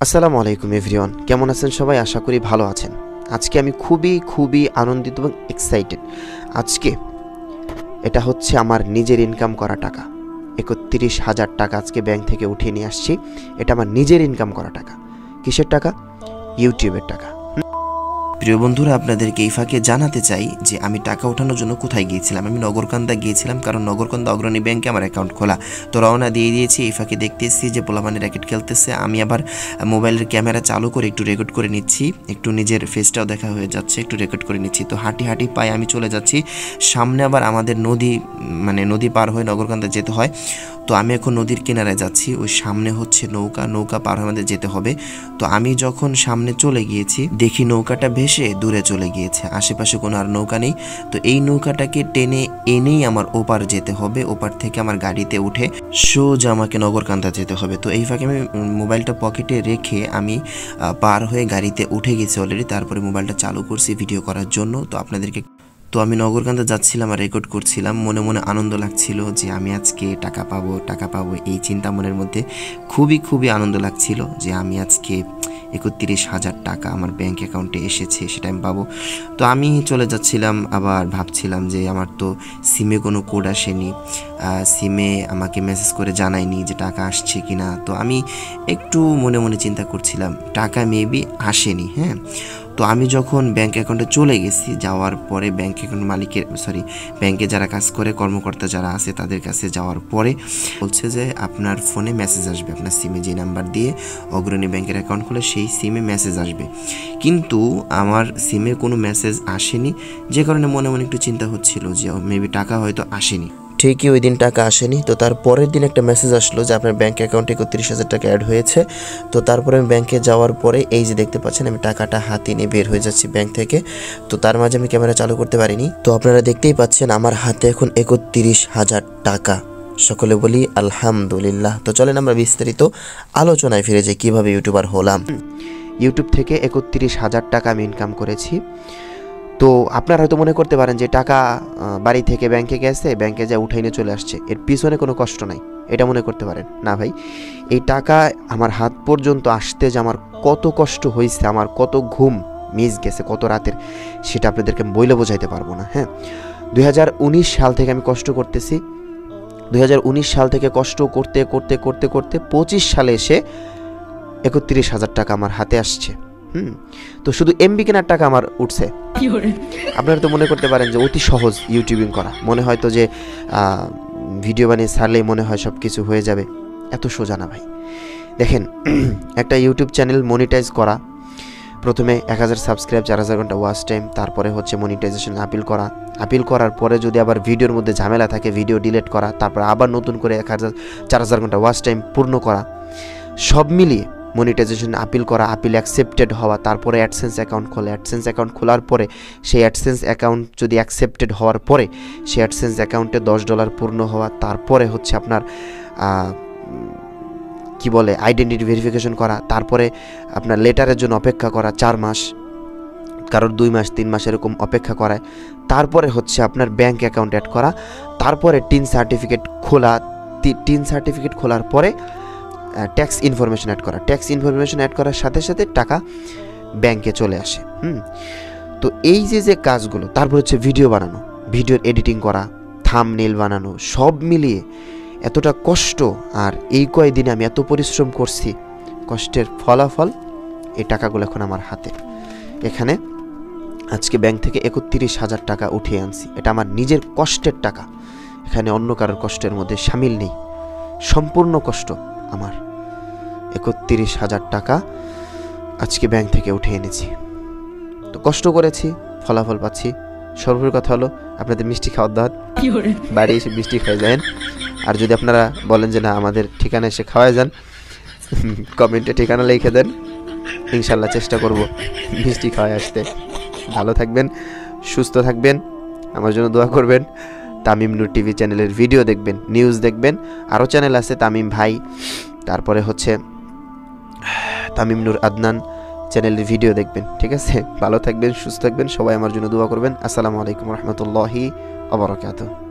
আসসালামু আলাইকুম এভরিওয়ান, কেমন আছেন সবাই? আশা করি ভালো আছেন। আজকে আমি খুবই আনন্দিত এবং এক্সাইটেড। আজকে এটা হচ্ছে আমার নিজের ইনকাম করা টাকা। ৩১,০০০ টাকা আজকে ব্যাংক থেকে উঠিয়ে নিয়ে আসছি। এটা আমার নিজের ইনকাম করা টাকা। কিসের টাকা? ইউটিউবের টাকা। প্রিয় বন্ধুরা, আপনাদেরকে এই ফাঁকে জানাতে চাই যে আমি টাকা ওঠানোর জন্য কোথায় গিয়েছিলাম। আমি নগরকান্দা গিয়েছিলাম, কারণ নগরকান্দা অগ্রণী ব্যাংকে আমার অ্যাকাউন্ট খোলা। তো রওনা দিয়ে দিয়েছি। এই ফাঁকে দেখতেছি যে পোলাপানি র্যাকেট খেলতেছে। আমি আবার মোবাইলের ক্যামেরা চালু করে একটু রেকর্ড করে নিচ্ছি, একটু নিজের ফেসটাও দেখা হয়ে যাচ্ছে, একটু রেকর্ড করে নিচ্ছি। তো হাঁটি পায়ে আমি চলে যাচ্ছি। সামনে আবার আমাদের নদী পার হয়ে নগরকান্দা যেতে হয়। তো আমি এখন নদীর কিনারে যাচ্ছি। ওই সামনে হচ্ছে নৌকা পার হয়ে আমাদের যেতে হবে। তো আমি যখন সামনে চলে গিয়েছি, দেখি নৌকাটা ভেসে দূরে চলে গিয়েছে, আশেপাশে কোনো আর নৌকা নেই। তো এই নৌকাটাকে টেনে এনেই আমার ওপার যেতে হবে। ওপার থেকে আমার গাড়িতে উঠে সোজা আমাকে নগরকান্দা যেতে হবে। তো এই ফাঁকে আমি মোবাইলটা পকেটে রেখে আমি পার হয়ে গাড়িতে উঠে গেছি অলরেডি। তারপরে মোবাইলটা চালু করছি ভিডিও করার জন্য। তো আমি নগরকান্দা যাচ্ছিলাম আর রেকর্ড করছিলাম। মনে আনন্দ লাগছিল যে আমি আজকে টাকা পাবো এই চিন্তা মনের মধ্যে। খুবই আনন্দ লাগছিল যে আমি আজকে ৩১,০০০ টাকা আমার ব্যাংক অ্যাকাউন্টে এসেছে, সেটা আমি পাবো। তো আমি চলে যাচ্ছিলাম, আবার ভাবছিলাম যে আমার তো সিমে কোনো কোড আসেনি, সিমে আমাকে মেসেজ করে জানায়নি যে টাকা আসছে কি না। তো আমি একটু মনে চিন্তা করছিলাম টাকা মেবি আসেনি। হ্যাঁ, তো আমি যখন ব্যাংক অ্যাকাউন্টে চলে গেছি, যাওয়ার পরে ব্যাংকে যারা কাজ করে, কর্মকর্তা যারা আছে তাদের কাছে যাওয়ার পরে বলছে যে আপনার ফোনে মেসেজ আসবে, আপনার সিমে যে নাম্বার দিয়ে অগ্রণী ব্যাংকের অ্যাকাউন্ট খুলে সেই সিমে মেসেজ আসবে। কিন্তু আমার সিমে কোনো মেসেজ আসেনি, যে কারণে মনে একটু চিন্তা হচ্ছিল যে মেবি টাকা হয়তো আসেনি। ঠিকই ওই দিন টাকা আসেনি। তো তার পরের দিন একটা মেসেজ আসলো যে আপনার ব্যাংক অ্যাকাউন্টে ৩১,০০০ টাকা অ্যাড হয়েছে। তো তারপরে আমি ব্যাংকে যাওয়ার পরে এই যে দেখতে পাচ্ছেন আমি টাকাটা হাতে নিয়ে বের হয়ে যাচ্ছি ব্যাংক থেকে। তো তার মাঝে আমি ক্যামেরা চালু করতে পারিনি। তো আপনারা দেখতেই পাচ্ছেন আমার হাতে এখন ৩১,০০০ টাকা। সকলে বলি আলহামদুলিল্লাহ। তো চলেন আমরা বিস্তারিত আলোচনায় ফিরে যাই কিভাবে ইউটিউবার হলাম। ইউটিউব থেকে ৩১,০০০ টাকা আমি ইনকাম করেছি। তো আপনারা হয়তো মনে করতে পারেন যে টাকা বাড়ি থেকে ব্যাংকে গেছে, ব্যাংকে যা উঠাই নিয়ে চলে আসছে, এর পিছনে কোনো কষ্ট নাই, এটা মনে করতে পারেন। না ভাই, এই টাকা আমার হাত পর্যন্ত আসতে যে আমার কত কষ্ট হয়েছে, আমার কত ঘুম মিস গেছে কত রাতের, সেটা আপনাদেরকে বইলে বোঝাইতে পারবো না। হ্যাঁ, ২০১৯ সাল থেকে আমি কষ্ট করতেছি। ২০১৯ সাল থেকে কষ্ট করতে ২৫ সালে এসে ৩১,০০০ টাকা আমার হাতে আসছে। তো শুধু এমবি কেনার টাকা আমার উঠছে। আপনারা তো মনে করতে পারেন যে অতি সহজ ইউটিউবিং করা, মনে হয় তো যে ভিডিও বানিয়ে ছাড়লেই মনে হয় সব কিছু হয়ে যাবে। এত সোজা না ভাই। দেখেন, একটা ইউটিউব চ্যানেল মনিটাইজ করা, প্রথমে ১,০০০ সাবস্ক্রাইব, ৪,০০০ ঘন্টা ওয়াচ টাইম, তারপরে হচ্ছে মনিটাইজেশন আপিল করার পরে যদি আবার ভিডিওর মধ্যে ঝামেলা থাকে ভিডিও ডিলিট করা, তারপর আবার নতুন করে ৪,০০০ ঘন্টা ওয়াচ টাইম পূর্ণ করা, সব মিলিয়ে মনিটাইজেশন আপিল করা, আপিল অ্যাকসেপ্টেড হওয়া, তারপরে অ্যাডসেন্স অ্যাকাউন্ট খোলা, অ্যাডসেন্স অ্যাকাউন্ট খোলার পরে সেই অ্যাডসেন্স অ্যাকাউন্ট যদি অ্যাকসেপ্টেড হওয়ার পরে সেই অ্যাডসেন্স অ্যাকাউন্টে $10 পূর্ণ হওয়া, তারপরে হচ্ছে আপনার আইডেন্টিটি ভেরিফিকেশন করা, তারপরে আপনার লেটারের জন্য অপেক্ষা করা 4 মাস, কারোর 2 মাস 3 মাস এরকম অপেক্ষা করায়, তারপরে হচ্ছে আপনার ব্যাংক অ্যাকাউন্ট অ্যাড করা, তারপরে টিন সার্টিফিকেট খোলার পরে ট্যাক্স ইনফরমেশন অ্যাড করার সাথে টাকা ব্যাংকে চলে আসে। তো এই যে কাজগুলো, তারপর হচ্ছে ভিডিও বানানো, ভিডিওর এডিটিং করা, থাম্বনেইল বানানো, সব মিলিয়ে এতটা কষ্ট, আর এই কয়েকদিনে আমি এত পরিশ্রম করছি, কষ্টের ফলাফল এই টাকাগুলো এখন আমার হাতে। এখানে আজকে ব্যাংক থেকে ৩১,০০০ টাকা উঠিয়ে আনছি। এটা আমার নিজের কষ্টের টাকা, এখানে অন্য কারোর কষ্টের মধ্যে শামিল নেই, সম্পূর্ণ কষ্ট আমার। ৩১,০০০ টাকা আজকে ব্যাংক থেকে উঠে এনেছি। তো কষ্ট করেছি, ফলাফল পাচ্ছি। সর্বোপরি কথা হলো আপনাদের মিষ্টি খাওয়ার দাওয়াত, বাড়ি এসে মিষ্টি খাওয়া যান। আর যদি আপনারা বলেন যে না আমাদের ঠিকানা এসে খাওয়াই যান, কমেন্টে ঠিকানা লিখে দেন, ইনশাল্লাহ চেষ্টা করব মিষ্টি খাওয়ায় আসতে। ভালো থাকবেন, সুস্থ থাকবেন, আমার জন্য দোয়া করবেন। তামিম নূর টিভি চ্যানেলের ভিডিও দেখবেন, নিউজ দেখবেন, আরও চ্যানেল আছে তামিম ভাই, তারপরে হচ্ছে তামিম নূর আদনান চ্যানেলের ভিডিও দেখবেন। ঠিক আছে, ভালো থাকবেন, সুস্থ থাকবেন, সবাই আমার জন্য দোয়া করবেন। আসসালামু আলাইকুম রহমতুল্লাহি ওয়া বারাকাতুহু।